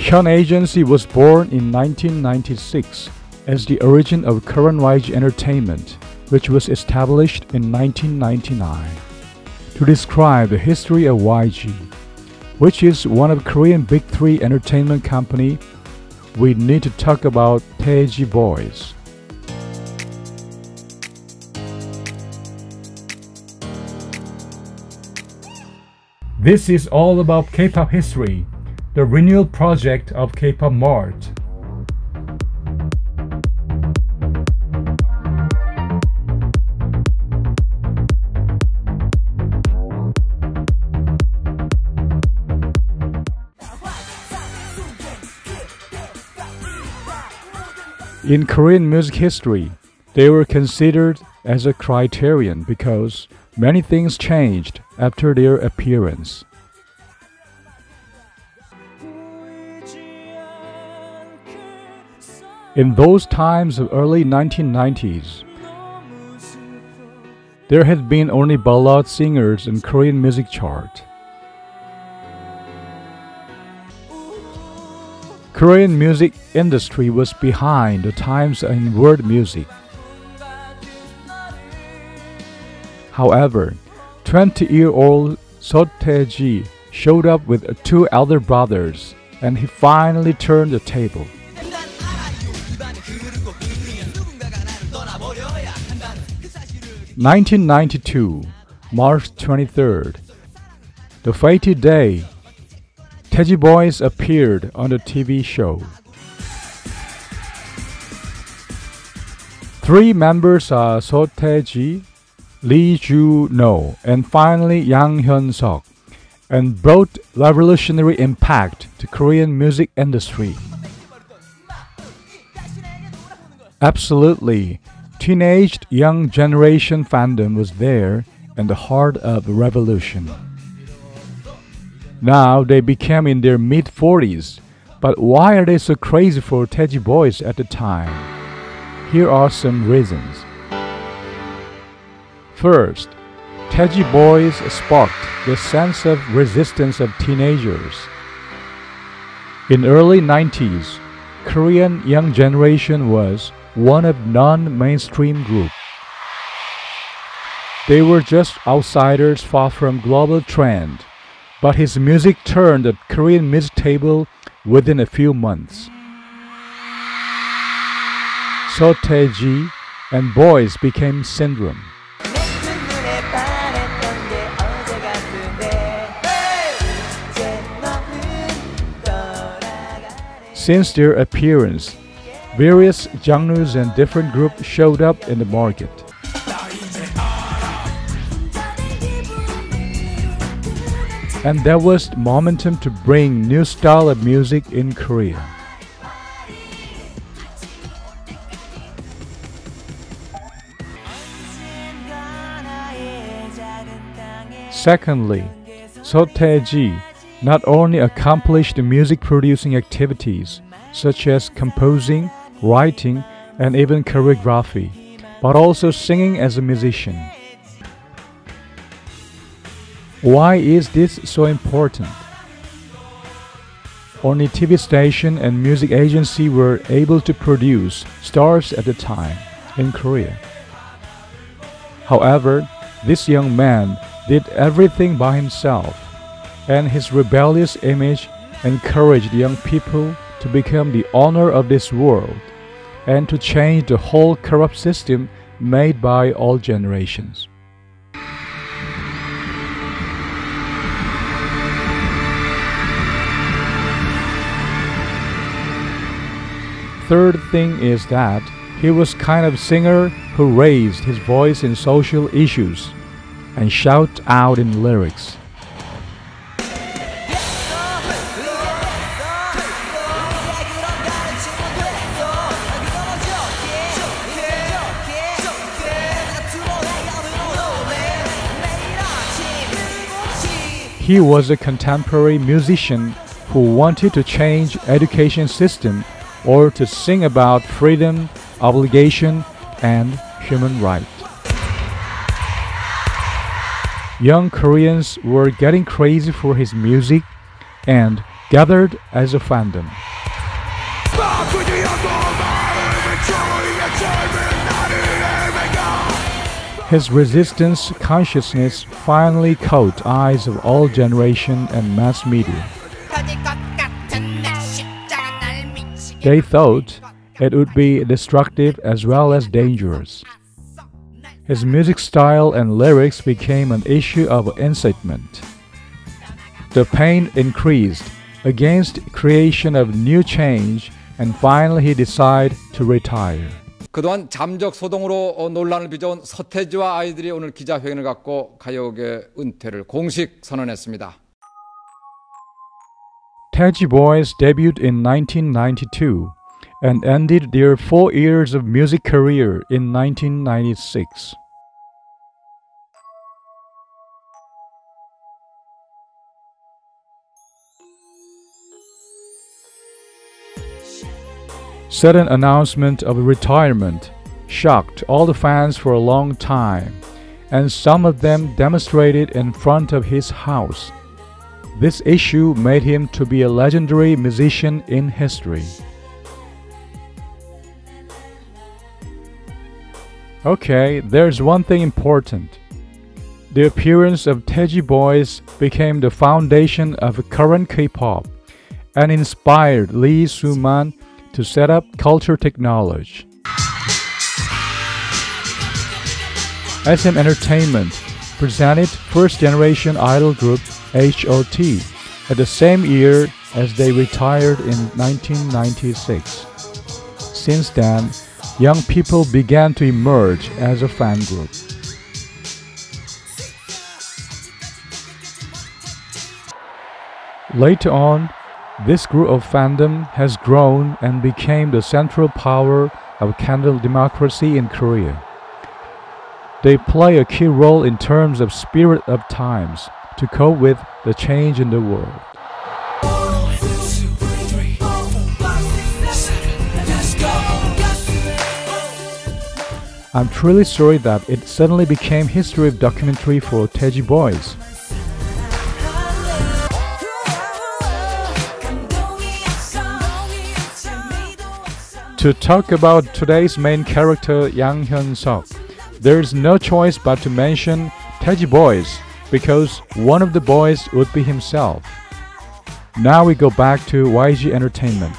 Hyun Agency was born in 1996 as the origin of Korean YG Entertainment, which was established in 1999. To describe the history of YG, which is one of Korean big three entertainment company, we need to talk about Taeji Boys. This is all about K-pop history, the renewal project of Kpopmart. In Korean music history, they were considered as a criterion because many things changed after their appearance. In those times of early 1990s, there had been only ballad singers in Korean music chart. Korean music industry was behind the times in world music. However, 20-year-old So Tae-ji showed up with two elder brothers, and he finally turned the table. 1992, March 23rd, the fated day, Taeji Boys appeared on the TV show. Three members are So Tae-ji, Lee Joo-no, and finally Yang Hyun-suk, and brought revolutionary impact to Korean music industry. Absolutely, teenaged young generation fandom was there in the heart of the revolution. Now they became in their mid-40s, but why are they so crazy for Taeji Boys at the time? Here are some reasons. First, Taeji Boys sparked the sense of resistance of teenagers. In early 90s, Korean young generation was one of non-mainstream group. They were just outsiders far from global trend, but his music turned the Korean music table within a few months. So Taeji and Boys became syndrome. Since their appearance, various genres and different groups showed up in the market. And there was momentum to bring new style of music in Korea. Secondly, So Tae-ji not only accomplished music producing activities such as composing, writing, and even choreography, but also singing as a musician. Why is this so important? Only TV station and music agency were able to produce stars at the time in Korea. However, this young man did everything by himself, and his rebellious image encouraged young people to become the owner of this world and to change the whole corrupt system made by all generations. Third thing is that he was kind of singer who raised his voice in social issues and shout out in lyrics. He was a contemporary musician who wanted to change education system or to sing about freedom, obligation, and human rights. Young Koreans were getting crazy for his music, and gathered as a fandom. His resistance consciousness finally caught eyes of all generation and mass media. They thought it would be destructive as well as dangerous. His music style and lyrics became an issue of incitement. The pain increased against creation of new change, and finally he decided to retire. 그동안 잠적 소동으로 논란을 빚어온 서태지와 아이들이 오늘 기자회견을 갖고 가요계 은퇴를 공식 선언했습니다. Taeji Boys debuted in 1992 and ended their 4 years of music career in 1996. Sudden announcement of retirement shocked all the fans for a long time, and some of them demonstrated in front of his house. This issue made him to be a legendary musician in history. Okay, there's one thing important. The appearance of Taeji Boys became the foundation of current K-pop and inspired Lee Soo-man to set up Culture Technology. SM Entertainment presented first-generation idol group HOT at the same year as they retired in 1996. Since then, young people began to emerge as a fan group. Later on, this group of fandom has grown and became the central power of Candle democracy in Korea. They play a key role in terms of spirit of times to cope with the change in the world. I'm truly sorry that it suddenly became history of documentary for Taeji Boys. To talk about today's main character, Yang Hyun-suk, there's no choice but to mention Taeji Boys because one of the boys would be himself. Now we go back to YG Entertainment.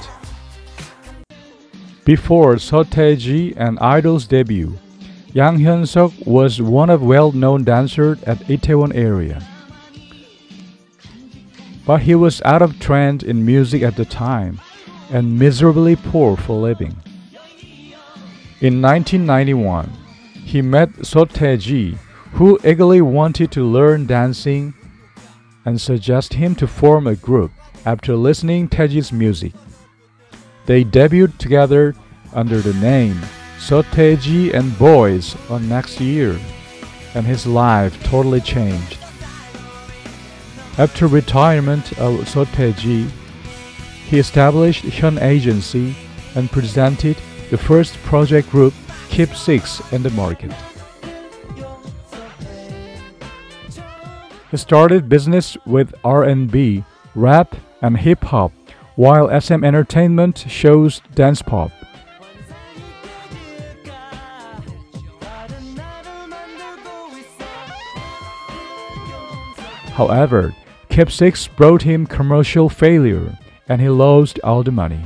Before Taeji and Idol's debut, Yang Hyun-suk was one of well-known dancers at Itaewon area. But he was out of trend in music at the time and miserably poor for living. In 1991, he met Taeji, who eagerly wanted to learn dancing and suggested him to form a group after listening Taeji's music. They debuted together under the name Taeji and Boys on next year, and his life totally changed. After retirement of Taeji, he established Hyun Agency and presented the first project group Kp6 in the market. He started business with R&B, rap, and hip-hop, while SM Entertainment shows dance pop. However, Kp6 brought him commercial failure, and he lost all the money.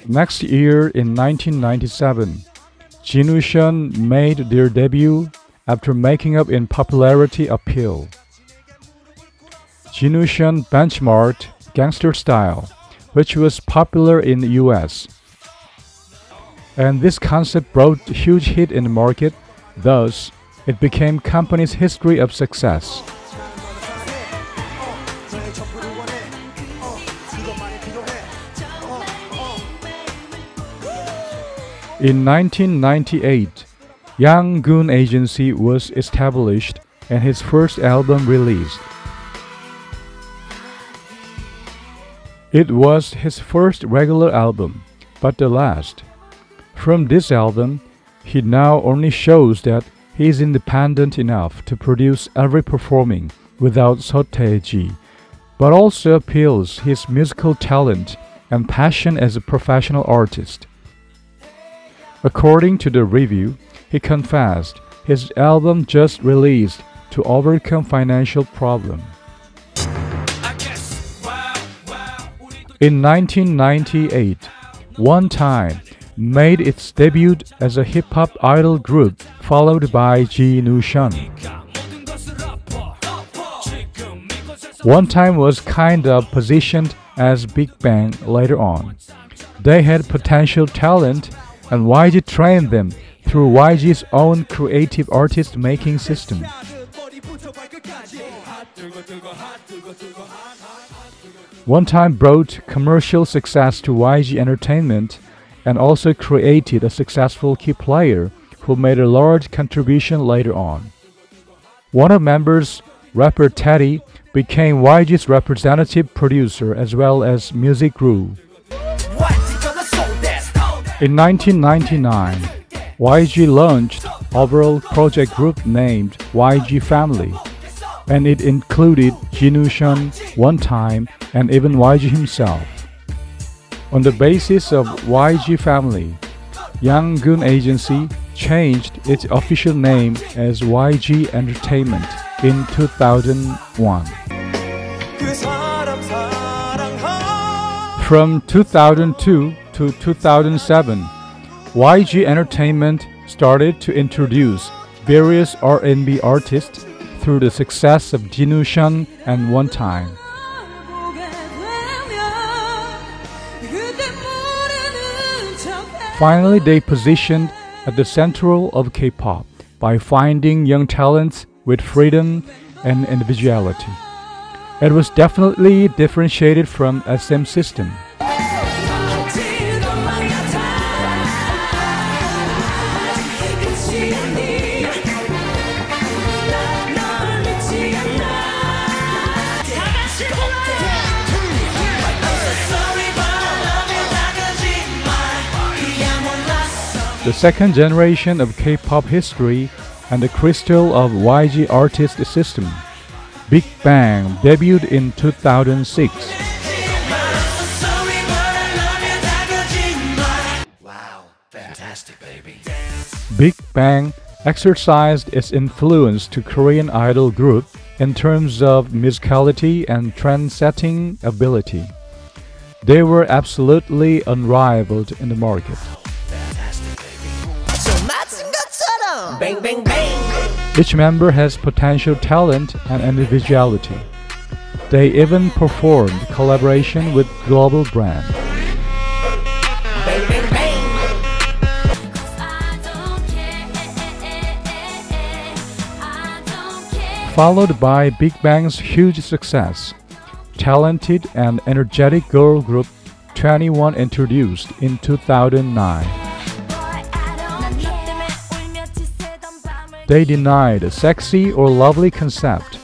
Next year, in 1997, Jinushan made their debut after making up in popularity appeal. Jinushan benchmarked gangster style, which was popular in the US. And this concept brought a huge hit in the market, thus it became company's history of success. In 1998, Yang Gun Agency was established and his first album released. It was his first regular album, but the last. From this album, he now only shows that he is independent enough to produce every performing without strategy, but also appeals his musical talent and passion as a professional artist. According to the review, he confessed his album just released to overcome financial problem. In 1998, One Time made its debut as a hip-hop idol group, followed by Jinushan. One Time was kind of positioned as Big Bang later on. They had potential talent, and YG trained them through YG's own creative artist-making system. One Time brought commercial success to YG Entertainment and also created a successful key player who made a large contribution later on. One of members, rapper Teddy, became YG's representative producer as well as music guru. In 1999, YG launched overall project group named YG Family, and it included Jinushan, One Time, and even YG himself. On the basis of YG Family, Yanggun Agency changed its official name as YG Entertainment in 2001. From 2002 to 2007, YG Entertainment started to introduce various R&B artists through the success of Jinushan and One Time. Finally, they positioned at the central of K-pop by finding young talents with freedom and individuality. It was definitely differentiated from SM system. The second generation of K-pop history and the crystal of YG artist system, Big Bang, debuted in 2006. Wow, fantastic, baby. Big Bang exercised its influence to Korean idol group in terms of musicality and trend-setting ability. They were absolutely unrivaled in the market. Bang, bang, bang. Each member has potential talent and individuality. They even performed collaboration with global brand. Bang, bang, bang. Followed by Big Bang's huge success, talented and energetic girl group 21 introduced in 2009. They denied a sexy or lovely concept,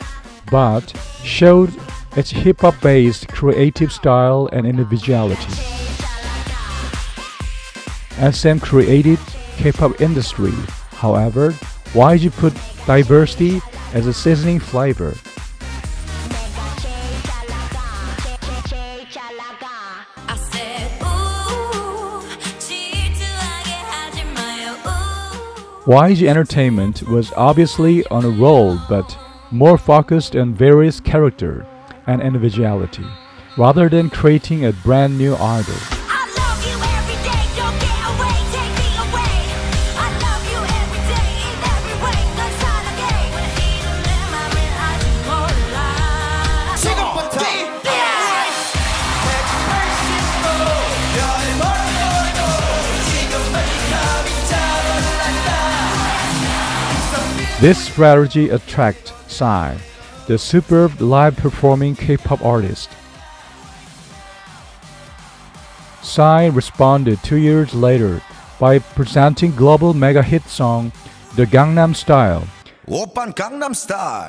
but showed its hip-hop-based creative style and individuality. SM created K-pop industry. However, YG put diversity as a seasoning flavor. YG Entertainment was obviously on a roll, but more focused on various character and individuality, rather than creating a brand new idol. This strategy attracted Psy, the superb live-performing K-pop artist. Psy responded 2 years later by presenting global mega-hit song The Gangnam Style. Oppan Gangnam Style.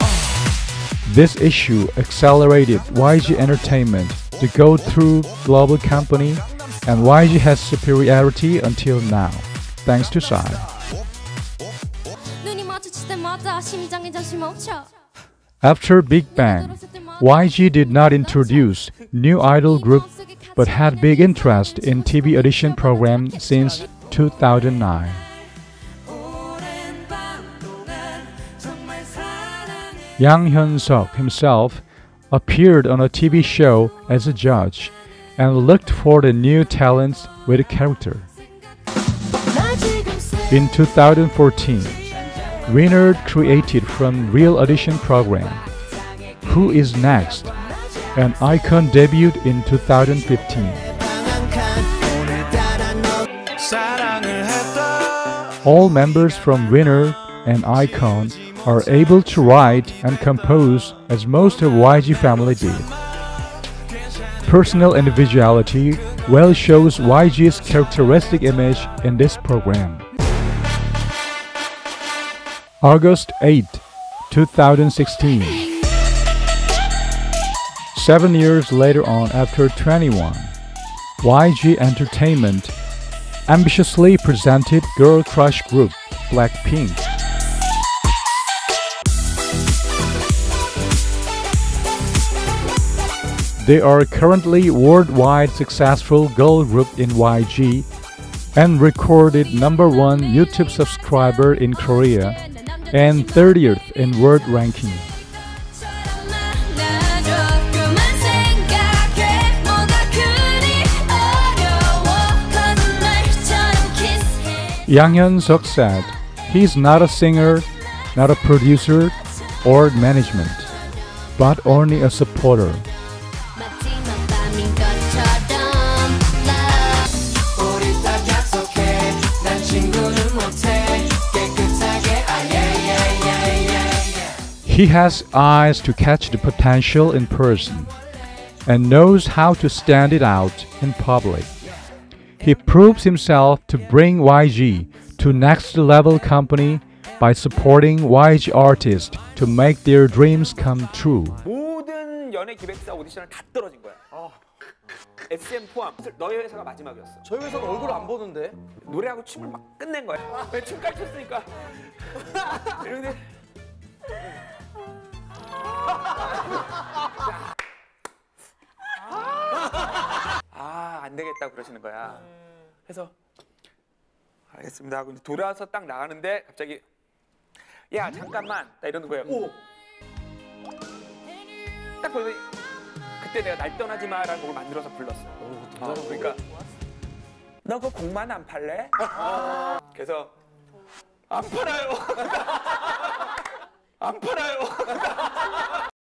This issue accelerated YG Entertainment to go through global company, and YG has superiority until now, thanks to Psy. 심장이 잠시 멈춰. After Big Bang, YG did not introduce new idol group but had big interest in TV audition program since 2009. Yang Hyun-suk himself appeared on a TV show as a judge and looked for the new talents with a character. In 2014, Winner created from real audition program Who Is Next? An icon debuted in 2015. All members from Winner and Icon are able to write and compose as most of YG family did. Personal individuality well shows YG's characteristic image in this program. August 8, 2016. 7 years later on, after 21, YG Entertainment ambitiously presented girl crush group Blackpink. They are currently worldwide successful girl group in YG and recorded #1 YouTube subscriber in Korea and 30th in world ranking. Yang Hyun-suk said, "He's not a singer, not a producer or management, but only a supporter." He has eyes to catch the potential in person and knows how to stand it out in public. He proves himself to bring YG to next level company by supporting YG artists to make their dreams come true. 모든 연예 기획사 오디션을 다 떨어진 거야. SM 포함. 너희 회사가 마지막이었어. 저희 회사는 얼굴 안 보는데. 노래하고 춤을 막 끝낸 거야. 왜 춤까지 췄으니까. 이런데 안 되겠다 그러시는 거야. 그래서 알겠습니다 하고 이제 돌아와서 딱 나가는데 갑자기 야 잠깐만 딱 이러는 거예요. 딱 보더니 그때 내가 날 떠나지 마라는 곡을 만들어서 불렀어. 그러니까 너 그 곡만 안 팔래? 그래서 안 팔아요. 안 팔아요.